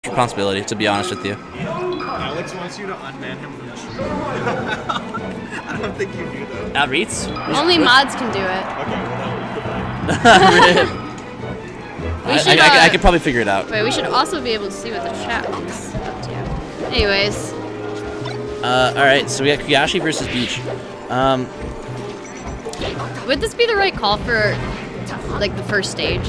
responsibility, to be honest with you. Alex wants you to unman him from the street. I don't think you do that. Outreach? Only mods can do it. Okay, I could probably figure it out. Wait, we should also be able to see what the chat is up to. Anyways. Alright, so we got Kuyashi versus Beach. Would this be the right call for, like, the first stage?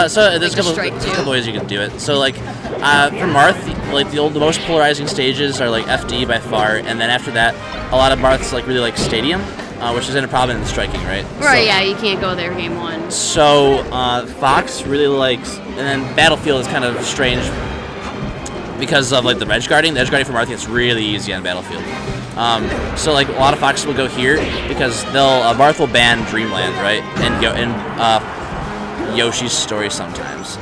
So there's Like a couple ways you can do it. So like, for Marth, like the most polarizing stages are like FD by far, and then after that, a lot of Marths like really like Stadium, which is in a problem in the striking, right? Right, so, yeah, you can't go there game one. So Fox really likes, and then Battlefield is kind of strange because of like the edge guarding. The edge guarding for Marth gets really easy on Battlefield. So like a lot of Foxes will go here because Marth will ban Dreamland, right? And Yoshi's Story sometimes.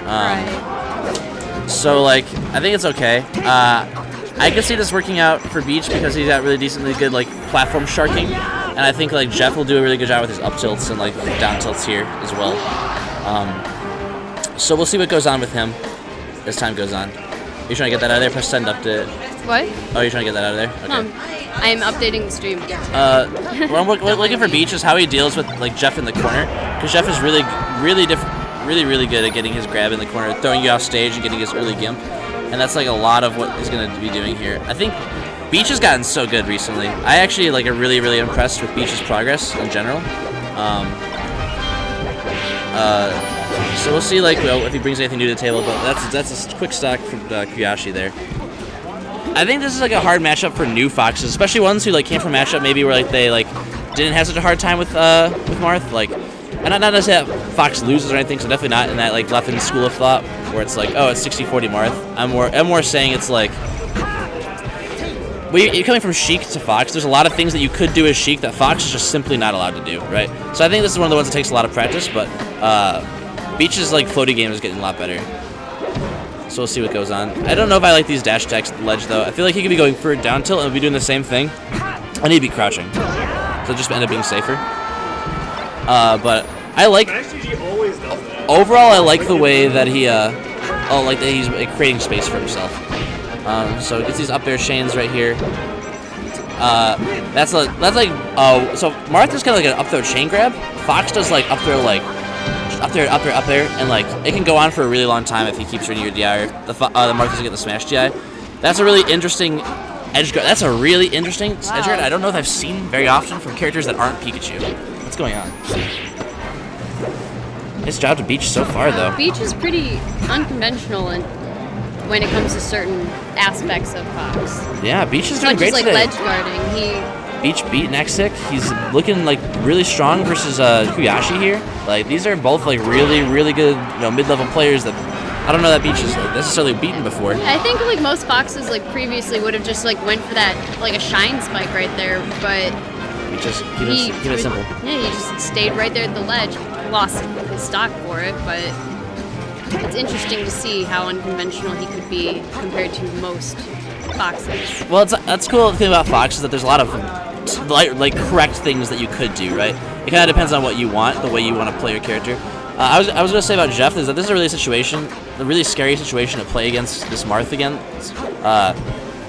Right. So like I think it's okay. I can see this working out for Beach because he's got really decently good like platform sharking, and I think like Jeff will do a really good job with his up tilts and like down tilts here as well. So we'll see what goes on with him as time goes on. Are you trying to get that out of there? Press send update. What? Oh, you're trying to get that out of there? Okay. No, I'm updating the stream. What I'm looking for Beach is how he deals with like Jeff in the corner, because Jeff is really good at getting his grab in the corner, throwing you off stage and getting his early gimp, and that's like a lot of what he's going to be doing here. I think Beach has gotten so good recently. I actually like are really impressed with Beach's progress in general. So we'll see like if he brings anything new to the table, but that's a quick stock from Kuyashi there. I think this is like a hard matchup for new Foxes, especially ones who like came from a matchup maybe where like they like didn't have such a hard time with Marth. Like, and not necessarily that Fox loses or anything, so definitely not in that like left-in school of thought where it's like, oh, it's 60-40 Marth. I'm more saying it's like, well, you're coming from Sheik to Fox. There's a lot of things that you could do as Sheik that Fox is just simply not allowed to do, right? So I think this is one of the ones that takes a lot of practice, but Beach's like floaty game is getting a lot better. So we'll see what goes on. I don't know if I like these dash attacks at the ledge, though. I feel like he could be going for a down tilt and be doing the same thing. I need to be crouching. So just end up being safer. But I like... Overall, I like the way that he... like that he's creating space for himself. So he gets these up air chains right here. That's like... so Marth is kind of like an up throw chain grab. Fox does like up throw like... Up there, and like it can go on for a really long time if he keeps reading your DI. The Marth doesn't get the smash DI. That's a really interesting edge guard. That's a really interesting edge guard. I don't know if I've seen very often from characters that aren't Pikachu. What's going on? Nice job to Beach so far, though. Beach is pretty unconventional when it comes to certain aspects of Fox. Yeah, Beach is doing great like today. ledge guarding. Beach beat Nexic. He's looking like really strong versus Kuyashi here. Like these are both like really good, mid-level players that I don't know that Beach is like, necessarily beaten before. I think like most Foxes like previously would have just like went for that like a shine spike right there, but he just keep it simple. Yeah, he just stayed right there at the ledge. Lost his stock for it, but it's interesting to see how unconventional he could be compared to most Foxes. Well, that's cool. The thing about Fox is that there's a lot of like correct things that you could do, right? It kind of depends on what you want, the way you want to play your character. I was going to say about Jeff is that this is a really scary situation to play against this Marth again.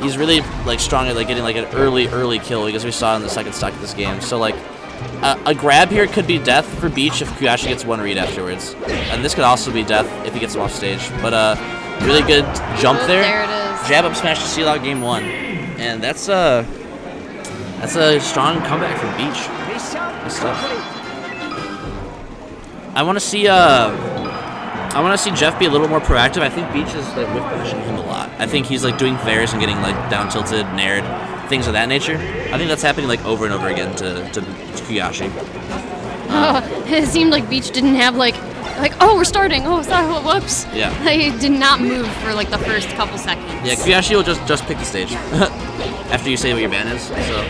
He's really like strong at like getting like an early kill because we saw in the second stock of this game. So like a grab here could be death for Beach if Kuyashi gets one read afterwards, and this could also be death if he gets him off stage. But really good jump there. There it is. Jab up smash to seal out game one, and that's a strong comeback from Beach. Good stuff. I want to see Jeff be a little more proactive. I think Beach is like whip punishing him a lot. I think he's like doing fairs and getting like down tilted, nared, things of that nature. I think that's happening like over and over again to Kuyashi. It seemed like Beach didn't have like oh, we're starting. Oh, sorry, whoops. Yeah. He did not move for like the first couple seconds. Yeah, Kuyashi will just pick the stage after you say what your ban is. So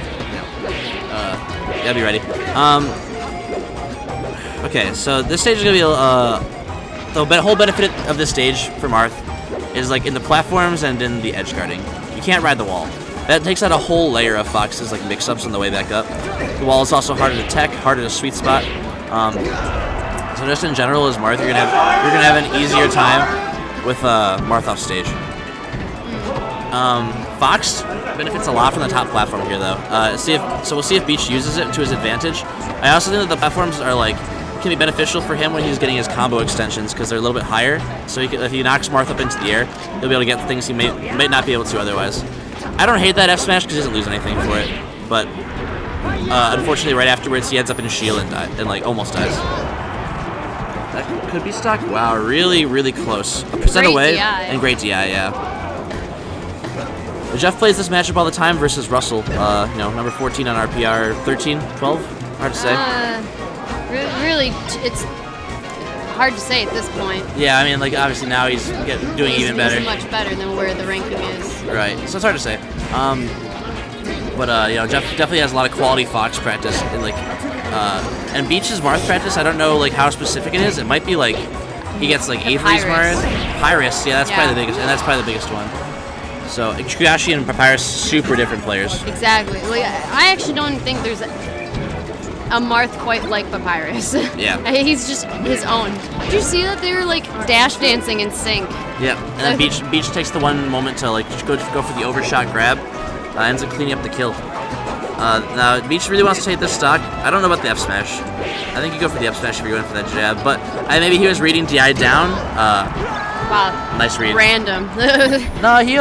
gotta be ready. Okay, so this stage is gonna be the whole benefit of this stage for Marth is like in the platforms and in the edge guarding. You can't ride the wall. That takes out a whole layer of Fox's like mix-ups on the way back up. The wall is also harder to tech, harder to sweet spot. So just in general, as Marth, you're gonna have an easier time with Marth off stage. Fox benefits a lot from the top platform here, though. So we'll see if Beach uses it to his advantage. I also think that the platforms are can be beneficial for him when he's getting his combo extensions because they're a little bit higher. So if he knocks Marth up into the air, he'll be able to get things he might not be able to otherwise. I don't hate that F smash because he doesn't lose anything for it, but unfortunately, right afterwards, he ends up in shield and almost dies. That could be stock. Wow, really, really close. A percent away and great DI, yeah. Jeff plays this matchup all the time versus Russell. Number 14 on RPR, 13, 12. Hard to say. Really, it's hard to say at this point. Yeah, I mean, obviously now he's doing even better. He's much better than where the ranking is. Right, so it's hard to say. But Jeff definitely has a lot of quality Fox practice, and Beach's Marth practice. I don't know how specific it is. It might be he gets Avery's Marth, Papyrus. Yeah, that's probably the biggest, and that's probably the biggest one. So Kuyashi and Papyrus, super different players. Exactly. I actually don't think there's a Marth quite like Papyrus. Yeah. He's just his own. Did you see that they were dash dancing in sync? Yeah. And then Beach takes the one moment to go for the overshot grab. Ends up cleaning up the kill. Now Beach really wants to take this stock. I don't know about the F smash. I think you go for the F smash if you're going for that jab. But maybe he was reading DI down. Wow. Nice read. Random. No, he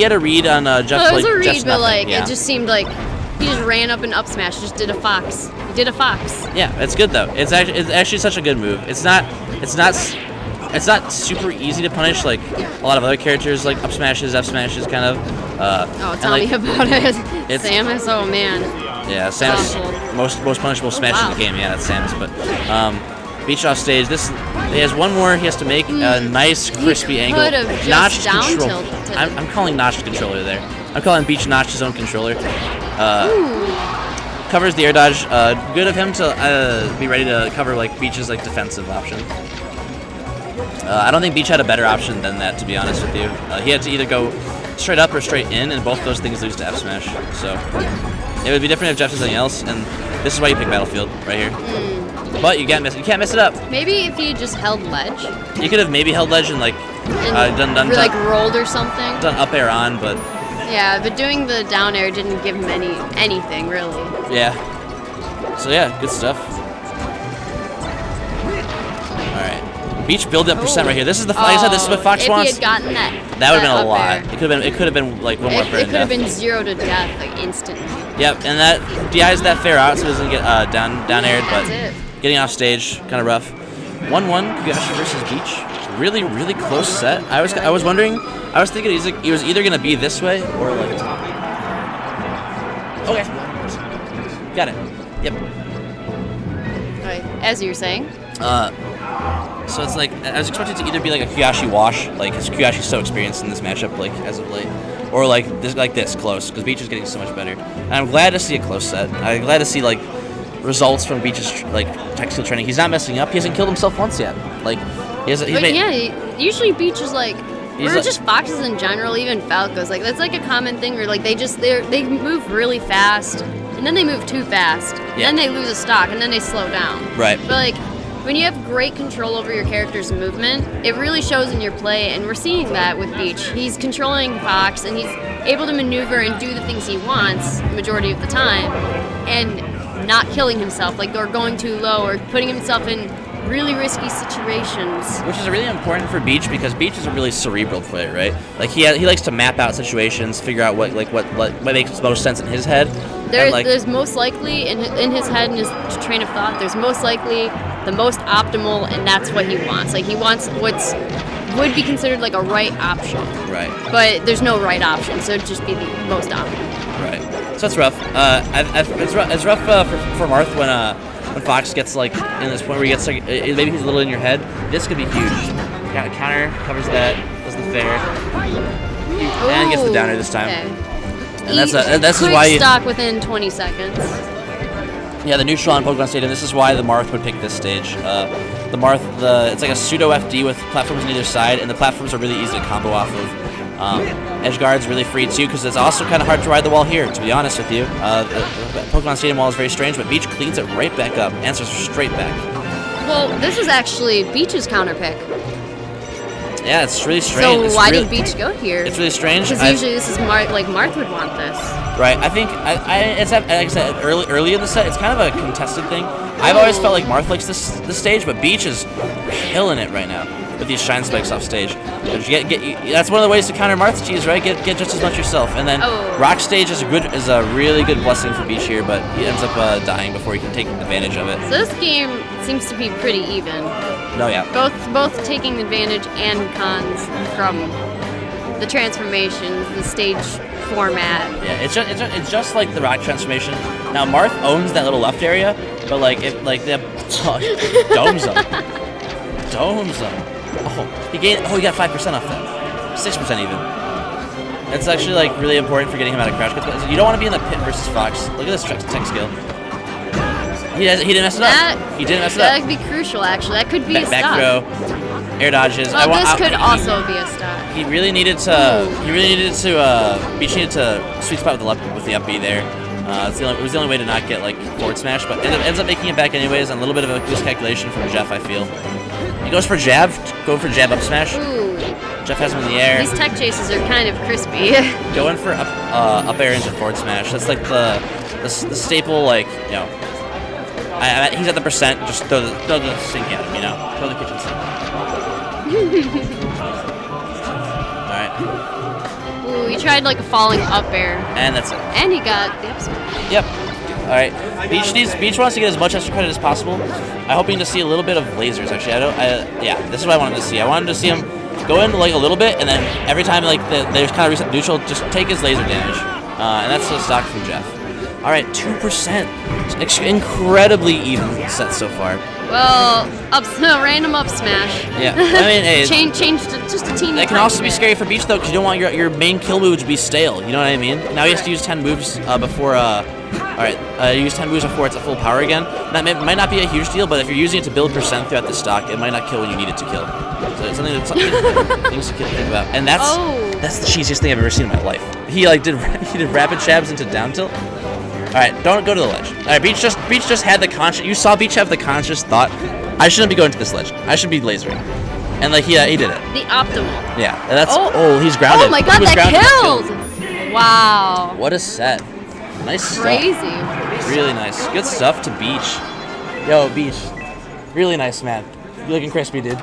had a read on Jeff. It was a read, Jeff's but nothing. it just seemed like he just ran up and up smash. Just did a fox. He did a fox. Yeah, it's good though. It's actually such a good move. It's not super easy to punish like a lot of other characters like up smashes, F smashes, kind of. Tell me about it. Samus, oh man. Yeah, Samus most punishable smash in the game. Yeah, that's Samus. But Beach off stage. He has one more he has to make. A nice crispy angle. Notched control. I'm calling notched controller there. I'm calling Beach notched his own controller. Covers the air dodge. Good of him to be ready to cover Beach's defensive option. I don't think Beach had a better option than that, to be honest with you. He had to either go straight up or straight in, and both those things lose to F smash. So it would be different if Jeff did something else, and this is why you pick Battlefield right here. But you can't mess it up. Maybe if you just held ledge. You could have maybe held ledge and done rolled or something. Done up air on, but yeah, but doing the down air didn't give him anything really. Yeah. So yeah, good stuff. All right. Beach build up percent right here. This is like I said, this is what Fox wants. If he had gotten that would have been a lot. Air. It could have been one more for It could have been 0 to death instantly. Yep, and that DI's that fair out, so it doesn't get down aired, but getting off stage kind of rough. 1-1 Kuyashi versus Beach. Really, really close set. I was thinking he was either gonna be this way or Okay. Got it. Yep. Right. As you were saying. So it's I was expecting to either be a Kuyashi wash, because Kuyashi's so experienced in this matchup, as of late, or this close, because Beach is getting so much better. And I'm glad to see a close set. I'm glad to see results from Beach's tech skill training. He's not messing up. He hasn't killed himself once yet. Usually Beach is or just foxes in general, even Falcos. That's a common thing where they move really fast, and then they move too fast, and then they lose a stock, and then they slow down. Right. But when you have great control over your character's movement, it really shows in your play, and we're seeing that with Beach. He's controlling Fox, and he's able to maneuver and do the things he wants the majority of the time, and not killing himself, or going too low, or putting himself in really risky situations. Which is really important for Beach, because Beach is a really cerebral player, right? He likes to map out situations, figure out what makes most sense in his head. There's most likely in his head and his train of thought. There's most likely the most optimal, and that's what he wants. He wants what's would be considered a right option. Right. But there's no right option, so it'd just be the most optimal. Right. So that's rough. It's rough for Marth when Fox gets in this point where he gets maybe he's a little in your head. This could be huge. Counter covers that, does the fair, and gets the downer this time. Okay. And that's why you stock within 20 seconds. Yeah, the neutral on Pokemon Stadium. This is why the Marth would pick this stage. The Marth, it's a pseudo FD with platforms on either side, and the platforms are really easy to combo off of. Edge guard's really free too, because it's also kind of hard to ride the wall here, to be honest with you. The Pokemon Stadium wall is very strange, but Beach cleans it right back up, answers straight back. Well, this is actually Beach's counter pick. Yeah, it's really strange. So It's why really- did Beach go here? It's really strange. Because usually this is Marth would want this. Right. I think it's like I said early in the set. It's kind of a contested thing. I've always felt like Marth likes this stage, but Beach is killing it right now with these shine spikes off stage. That's one of the ways to counter Marth's cheese, right? Get just as much yourself, and then Rock stage is a really good blessing for Beach here, but he ends up dying before he can take advantage of it. So this game seems to be pretty even. No, yeah. Both taking advantage and cons from the transformations, the stage format. Yeah, it's just like the Rock transformation. Now Marth owns that little left area, but like if like the domes him. Oh, he got 5% off that, 6% even. That's actually like really important for getting him out of crash cuts. You don't want to be in the pit versus Fox. Look at this tech skill. He didn't mess it up. He didn't mess it up. That could be crucial, actually. That could be a Back stop. throw, air dodges. Well, this could also be a stop. He really needed to. Beach needed to sweet spot with the up B there. It was the only way to not get like forward smash, but ends up making it back anyways. And a little bit of a miscalculation from Jeff, I feel. He goes for jab, jab up smash. Ooh. Jeff has him in the air. These tech chases are kind of crispy. Going for up air into forward smash. That's like the staple, like, you know. He's at the percent. Just throw the sink at him, you know. Throw the kitchen sink. All right. Ooh, he tried like a falling up air. And that's it. And he got the up smash. Yep. All right. Beach wants to get as much extra credit as possible. I'm hoping to see a little bit of lasers. Actually, yeah, this is what I wanted to see. I wanted to see him go in like a little bit, and then every time like there's kind of reset neutral, just take his laser damage. And that's the stock from Jeff. All right, 2%. Incredibly even set so far. Well, random up smash. Yeah, I mean, hey, change to just a teeny. That can also be scary for Beach though, because you don't want your main kill move to be stale. You know what I mean? Now he has to use 10 moves before. All right, use 10 moves before it's at full power again. That might not be a huge deal, but if you're using it to build percent throughout the stock, it might not kill when you need it to kill. So it's something things to think about. And that's the cheesiest thing I've ever seen in my life. He did rapid jabs into down tilt. All right, don't go to the ledge. All right, Beach just had the conscious. You saw Beach have the conscious thought, I shouldn't be going to this ledge. I should be lasering, and like he did it. The optimal. Yeah, and that's he's grounded. Oh my god, that killed! Wow. What a set. Nice stuff. Crazy. Really nice. Good stuff to Beach. Yo, Beach. Really nice, man. You're looking crispy, dude.